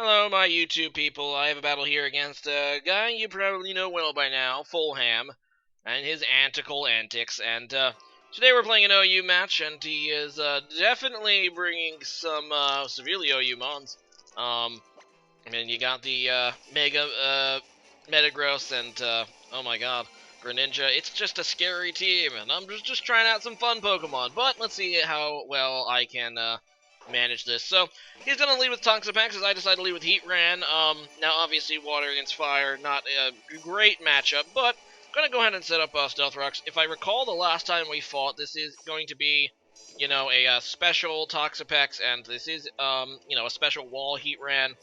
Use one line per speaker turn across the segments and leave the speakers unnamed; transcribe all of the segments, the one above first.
Hello, my YouTube people. I have a battle here against a guy you probably know well by now, Fulham, and his antical antics. And today we're playing an OU match, and he is definitely bringing some severely OU mons. I mean, you got the Metagross and oh my God, Greninja. It's just a scary team, and I'm just trying out some fun Pokemon. But let's see how well I can manage this. So he's gonna lead with Toxapex, as I decided to lead with Heatran. Now obviously water against fire, not a great matchup, but I'm gonna go ahead and set up Stealth Rocks. If I recall the last time we fought, this is going to be, you know, a special Toxapex, and this is, you know, a special wall Heatran.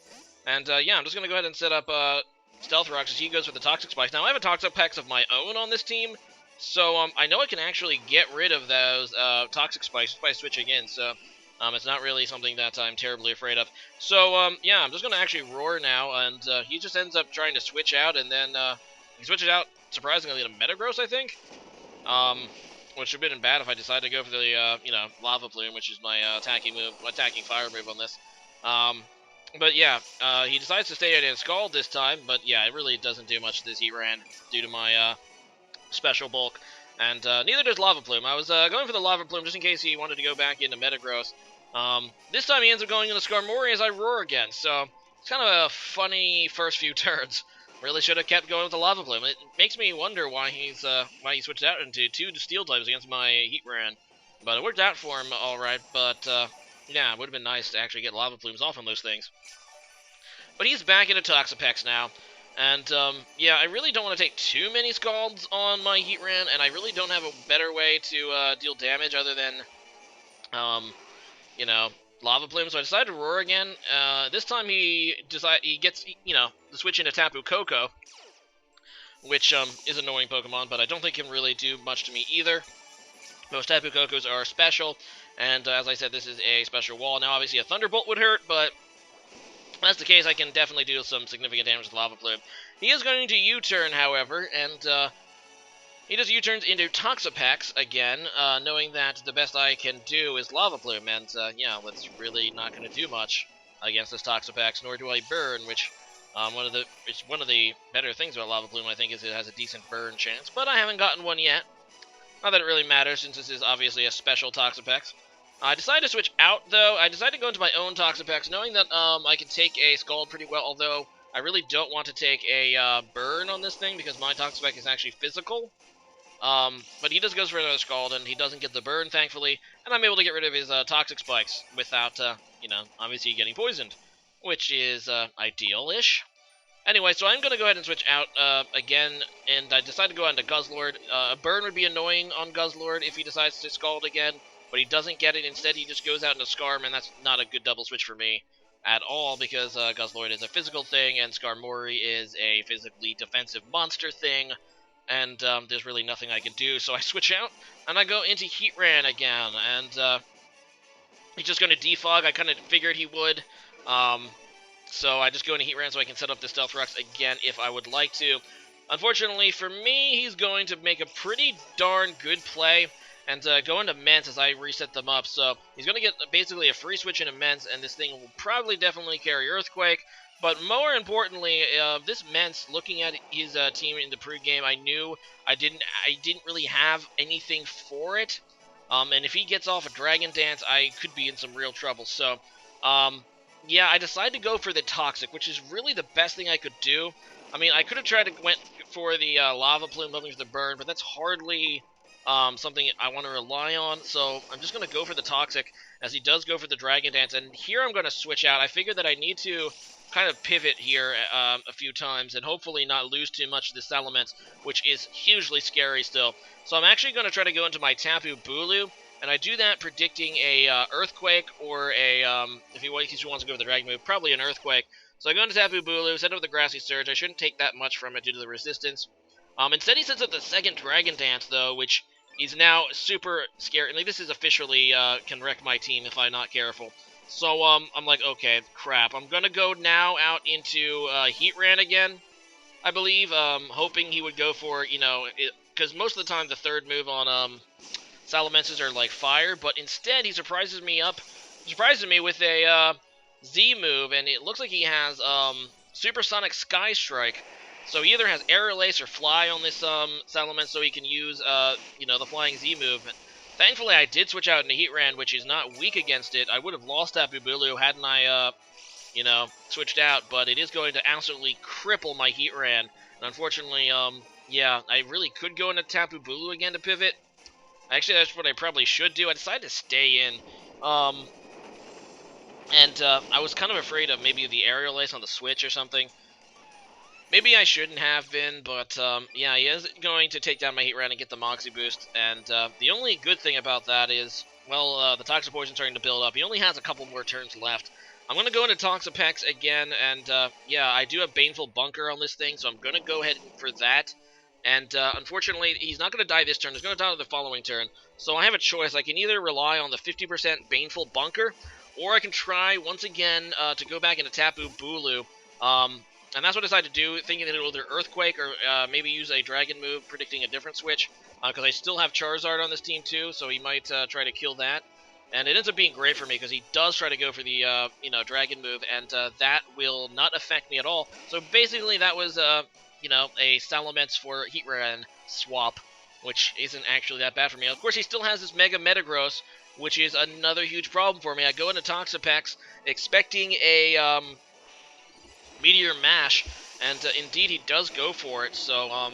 And yeah, I'm just gonna go ahead and set up Stealth Rocks as he goes for the Toxic Spikes. Now I have a Toxapex of my own on this team, so I know I can actually get rid of those Toxic Spikes by switching in. So it's not really something that I'm terribly afraid of. So yeah, I'm just gonna actually roar now, and he just ends up trying to switch out, and then he switches out surprisingly to Metagross, I think. Which would have been bad if I decided to go for the you know, Lava Plume, which is my attacking move, my attacking fire move on this. But yeah, he decides to stay at Scald this time, but yeah, it really doesn't do much to this Heatran due to my special bulk. And neither does Lava Plume. I was going for the Lava Plume just in case he wanted to go back into Metagross. This time he ends up going into Skarmory as I roar again, so it's kind of a funny first few turns. Really should have kept going with the Lava Plume. It makes me wonder why he switched out into two Steel types against my Heatran. But it worked out for him alright, but yeah, it would have been nice to actually get Lava Plumes off on those things. But he's back into Toxapex now. And, yeah, I really don't want to take too many Scalds on my Heatran, and I really don't have a better way to deal damage other than, you know, Lava Plume. So I decided to roar again. This time he gets, you know, the switch into Tapu Koko, which is an annoying Pokemon, but I don't think can really do much to me either. Most Tapu Kokos are special, and as I said, this is a special wall. Now, obviously, a Thunderbolt would hurt, but if that's the case, I can definitely do some significant damage with Lava Plume. He is going to U-turn, however, and he just U-turns into Toxapex again, knowing that the best I can do is Lava Plume, and yeah, that's really not going to do much against this Toxapex, nor do I burn, which one of the better things about Lava Plume, I think, is it has a decent burn chance, but I haven't gotten one yet. Not that it really matters, since this is obviously a special Toxapex. I decided to switch out, though. I decided to go into my own Toxapex, knowing that I can take a Scald pretty well, although I really don't want to take a burn on this thing, because my Toxapex is actually physical. But he just goes for another Scald, and he doesn't get the burn, thankfully, and I'm able to get rid of his Toxic Spikes without, you know, obviously getting poisoned, which is ideal-ish. Anyway, so I'm going to go ahead and switch out again, and I decided to go into Guzzlord. A burn would be annoying on Guzzlord if he decides to Scald again, but he doesn't get it. Instead, he just goes out into Skarm, and that's not a good double switch for me at all, because Guzzlord is a physical thing, and Skarmory is a physically defensive monster thing, and there's really nothing I can do. So I switch out, and I go into Heatran again, and he's just going to defog. I kind of figured he would. So I just go into Heatran so I can set up the Stealth Rocks again if I would like to. Unfortunately for me, he's going to make a pretty darn good play and go into Mence as I reset them up. So he's going to get basically a free switch into Mence, and this thing will probably definitely carry Earthquake. But more importantly, this Mence, looking at his team in the pregame, I knew I didn't really have anything for it. And if he gets off a Dragon Dance, I could be in some real trouble. So, yeah, I decided to go for the Toxic, which is really the best thing I could do. I mean, I could have tried to went for the Lava Plume, looking for the burn, but that's hardly something I want to rely on. So I'm just going to go for the Toxic, as he does go for the Dragon Dance. And here I'm going to switch out. I figured that I need to kind of pivot here a few times and hopefully not lose too much of the Salamence, which is hugely scary still. So I'm actually going to try to go into my Tapu Bulu. And I do that predicting a Earthquake or a, if he wants to go with the Dragon move, probably an Earthquake. So I go into Tapu Bulu, set up the Grassy Surge. I shouldn't take that much from it due to the resistance. Instead he sets up the second Dragon Dance, though, which is now super scary. Like, this is officially can wreck my team if I'm not careful. So I'm like, okay, crap. I'm going to go now out into Heatran again, I believe, hoping he would go for, you know, because most of the time the third move on Salamences are like fire, but instead he surprises me with a Z move, and it looks like he has Supersonic Sky Strike. So he either has Aerial Ace or Fly on this Salamence, so he can use the Flying Z move. Thankfully, I did switch out into Heatran, which is not weak against it. I would have lost Tapu Bulu hadn't I switched out, but it is going to absolutely cripple my Heatran. And unfortunately, yeah, I really could go into Tapu Bulu again to pivot. Actually, that's what I probably should do. I decided to stay in. And I was kind of afraid of maybe the Aerial Ace on the Switch or something. Maybe I shouldn't have been, but yeah, he is going to take down my Heatran and get the Moxie boost. And the only good thing about that is, well, the Toxic Poison's starting to build up. He only has a couple more turns left. I'm going to go into Toxapex again, and yeah, I do have Baneful Bunker on this thing, so I'm going to go ahead for that. And unfortunately, he's not going to die this turn. He's going to die on the following turn. So I have a choice. I can either rely on the 50% Baneful Bunker, or I can try, once again, to go back into Tapu Bulu. And that's what I decided to do, thinking that it will either Earthquake or maybe use a Dragon move, predicting a different switch. Because I still have Charizard on this team too, so he might try to kill that. And it ends up being great for me, because he does try to go for the, Dragon move, and that will not affect me at all. So basically that was, a Salamence for Heatran swap, which isn't actually that bad for me. Of course, he still has this Mega Metagross, which is another huge problem for me. I go into Toxapex expecting a, Meteor Mash, and indeed he does go for it, so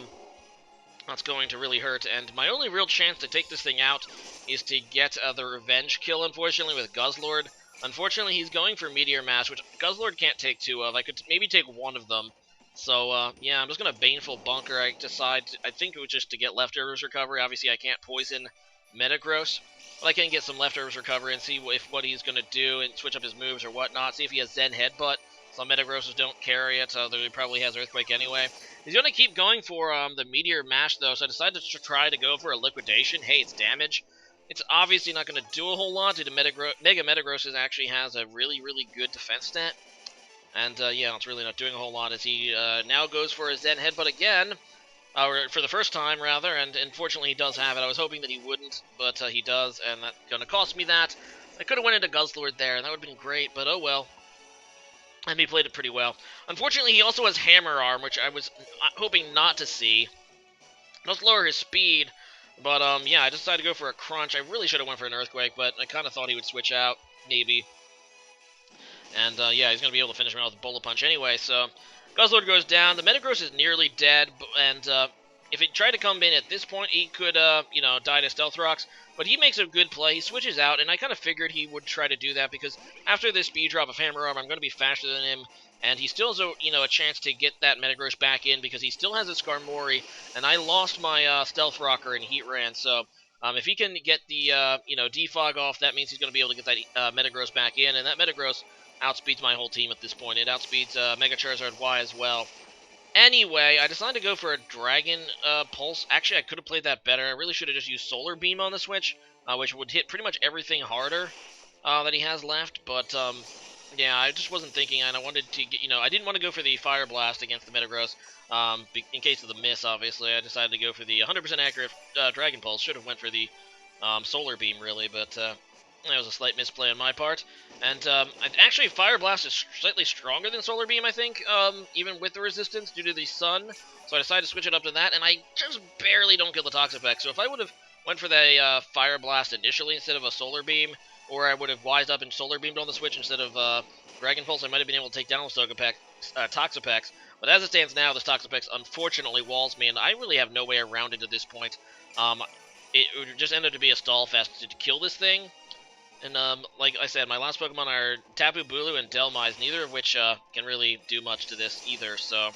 that's going to really hurt. And my only real chance to take this thing out is to get the revenge kill, unfortunately, with Guzzlord. Unfortunately, he's going for Meteor Mash, which Guzzlord can't take two of. I could maybe take one of them. So, yeah, I'm just going to Baneful Bunker. I think it was just to get Leftovers Recovery. Obviously, I can't poison Metagross, but I can get some Leftovers Recovery and see what he's going to do and switch up his moves or whatnot. See if he has Zen Headbutt. Some Metagrosses don't carry it, so he probably has Earthquake anyway. He's going to keep going for the Meteor Mash, though, so I decided to try to go for a Liquidation. Hey, it's damage. It's obviously not going to do a whole lot due to Mega Metagross actually has a really, really good defense stat. And, yeah, it's really not doing a whole lot as he now goes for a Zen Headbutt again. Or for the first time, rather, and unfortunately he does have it. I was hoping that he wouldn't, but he does, and that's going to cost me that. I could have went into Guzzlord there, and that would have been great, but oh well. And he played it pretty well. Unfortunately, he also has Hammer Arm, which I was hoping not to see. It does lower his speed, but yeah, I decided to go for a Crunch. I really should have went for an Earthquake, but I kind of thought he would switch out, maybe. And yeah, he's going to be able to finish him out with a Bullet Punch anyway, so Guzzlord goes down. The Metagross is nearly dead, and if he tried to come in at this point, he could, die to Stealth Rocks. But he makes a good play. He switches out, and I kind of figured he would try to do that because after this speed drop of Hammer Arm, I'm going to be faster than him. And he still has a chance to get that Metagross back in because he still has his Skarmory, and I lost my Stealth Rocker in Heatran. So if he can get the Defog off, that means he's going to be able to get that Metagross back in, and that Metagross outspeeds my whole team at this point. It outspeeds Mega Charizard Y as well. Anyway, I decided to go for a Dragon Pulse. Actually, I could have played that better. I really should have just used Solar Beam on the Switch, which would hit pretty much everything harder that he has left. But, yeah, I just wasn't thinking, and I wanted to get, I didn't want to go for the Fire Blast against the Metagross, in case of the miss, obviously. I decided to go for the 100% accurate Dragon Pulse. Should have went for the Solar Beam, really, but that was a slight misplay on my part. And actually, Fire Blast is slightly stronger than Solar Beam, I think, even with the resistance due to the sun. So I decided to switch it up to that, and I just barely don't kill the Toxapex. So if I would have went for the Fire Blast initially instead of a Solar Beam, or I would have wised up and Solar Beamed on the Switch instead of Dragon Pulse, I might have been able to take down the Toxapex. But as it stands now, this Toxapex unfortunately walls me, and I really have no way around it at this point. It would just ended up to be a stall fest to kill this thing. And, like I said, my last Pokemon are Tapu Bulu and Delmise, neither of which can really do much to this either, so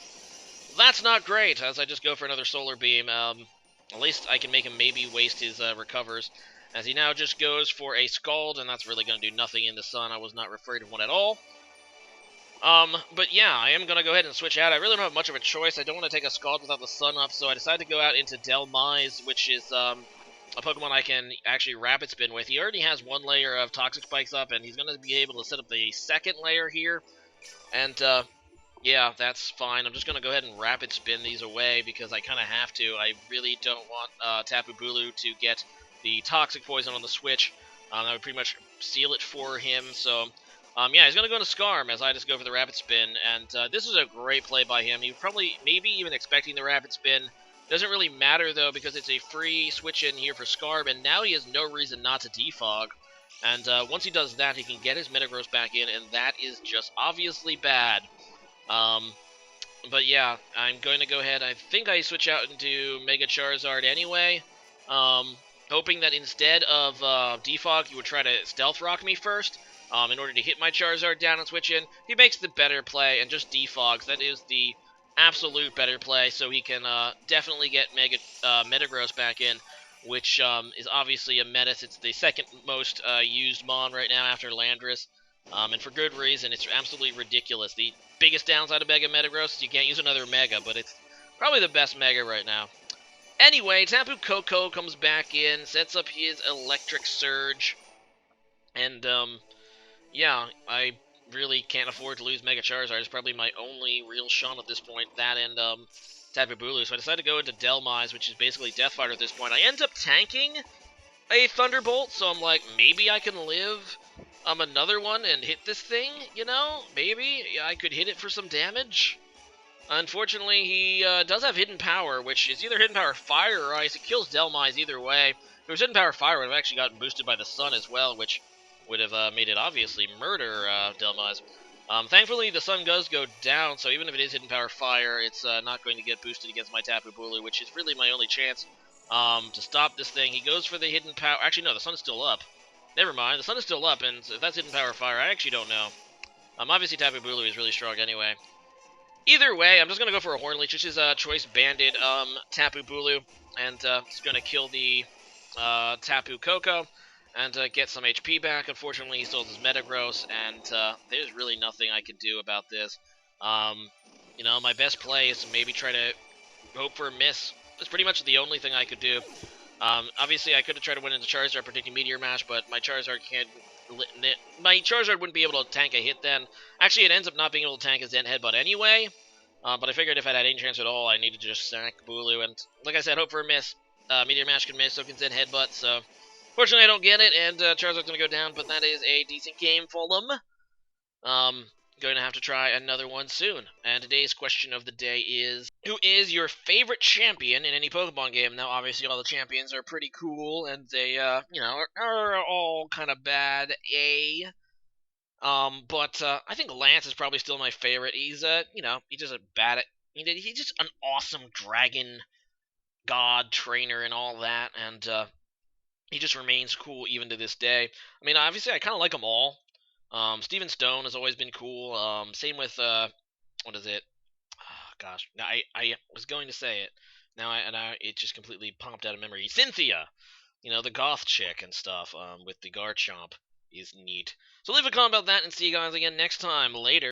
that's not great, as I just go for another Solar Beam. At least I can make him maybe waste his recovers, as he now just goes for a Scald, and that's really going to do nothing in the sun. I was not afraid of one at all. But yeah, I am going to go ahead and switch out. I really don't have much of a choice. I don't want to take a Scald without the sun up, so I decided to go out into Delmise, which is, a Pokemon I can actually Rapid Spin with. He already has one layer of Toxic Spikes up, and he's going to be able to set up the second layer here. And, yeah, that's fine. I'm just going to go ahead and Rapid Spin these away because I kind of have to. I really don't want Tapu Bulu to get the Toxic Poison on the Switch. That would pretty much seal it for him, so Yeah, he's going to go into Scarm as I just go for the Rapid Spin, and this is a great play by him. He probably, maybe even expecting the Rapid Spin. Doesn't really matter, though, because it's a free switch in here for Scarm, and now he has no reason not to defog. And once he does that, he can get his Metagross back in, and that is just obviously bad. But yeah, I'm going to go ahead. I think I switch out into Mega Charizard anyway, hoping that instead of defog, he would try to Stealth Rock me first. In order to hit my Charizard down and switch in. He makes the better play and just defogs. That is the absolute better play, so he can definitely get Metagross back in, which is obviously a menace. It's the second most used Mon right now after Landorus, and for good reason. It's absolutely ridiculous. The biggest downside of Mega Metagross is you can't use another Mega, but it's probably the best Mega right now. Anyway, Tapu Koko comes back in, sets up his Electric Surge, and yeah, I really can't afford to lose Mega Charizard. It's probably my only real shot at this point. That and Tapu Bulu. So I decided to go into Delmise, which is basically Death Fighter at this point. I end up tanking a Thunderbolt, so I'm like, maybe I can live another one and hit this thing, you know? Maybe I could hit it for some damage. Unfortunately, he does have Hidden Power, which is either Hidden Power Fire or Ice. It kills Delmise either way. If it was Hidden Power Fire, it would have actually gotten boosted by the Sun as well, which would have made it obviously murder Delmise. Thankfully, the Sun does go down, so even if it is Hidden Power Fire, it's not going to get boosted against my Tapu Bulu, which is really my only chance to stop this thing. He goes for the Hidden Power. Actually, no, the Sun is still up. Never mind, the Sun is still up, and if that's Hidden Power Fire, I actually don't know. Obviously, Tapu Bulu is really strong anyway. Either way, I'm just going to go for a Horn Leech, which is a Choice Banded Tapu Bulu, and it's going to kill the Tapu Koko and get some HP back. Unfortunately, he still has his Metagross, and there's really nothing I can do about this. You know, my best play is to maybe try to hope for a miss. That's pretty much the only thing I could do. Obviously, I could have tried to win into Charizard predicting Meteor Mash, but my Charizard can't. My Charizard wouldn't be able to tank a hit then. Actually, it ends up not being able to tank his Zen Headbutt anyway. But I figured if I had any chance at all, I needed to just sack Bulu. And like I said, hope for a miss. Meteor Mash can miss, so can Zen Headbutt. So fortunately, I don't get it, and Charizard's going to go down. But that is a decent game, Fulham. Going to have to try another one soon. And today's question of the day is, who is your favorite champion in any Pokemon game? Now, obviously, all the champions are pretty cool, and they, you know, are all kind of bad, but I think Lance is probably still my favorite. He's, you know, he's just he's just an awesome dragon god trainer and all that, and, he just remains cool even to this day. I mean, obviously, I kind of like them all. Steven Stone has always been cool. Same with, what is it? Oh, gosh, now I was going to say it. Now it just completely popped out of memory. Cynthia! You know, the goth chick and stuff, with the Garchomp is neat. So leave a comment about that and see you guys again next time. Later.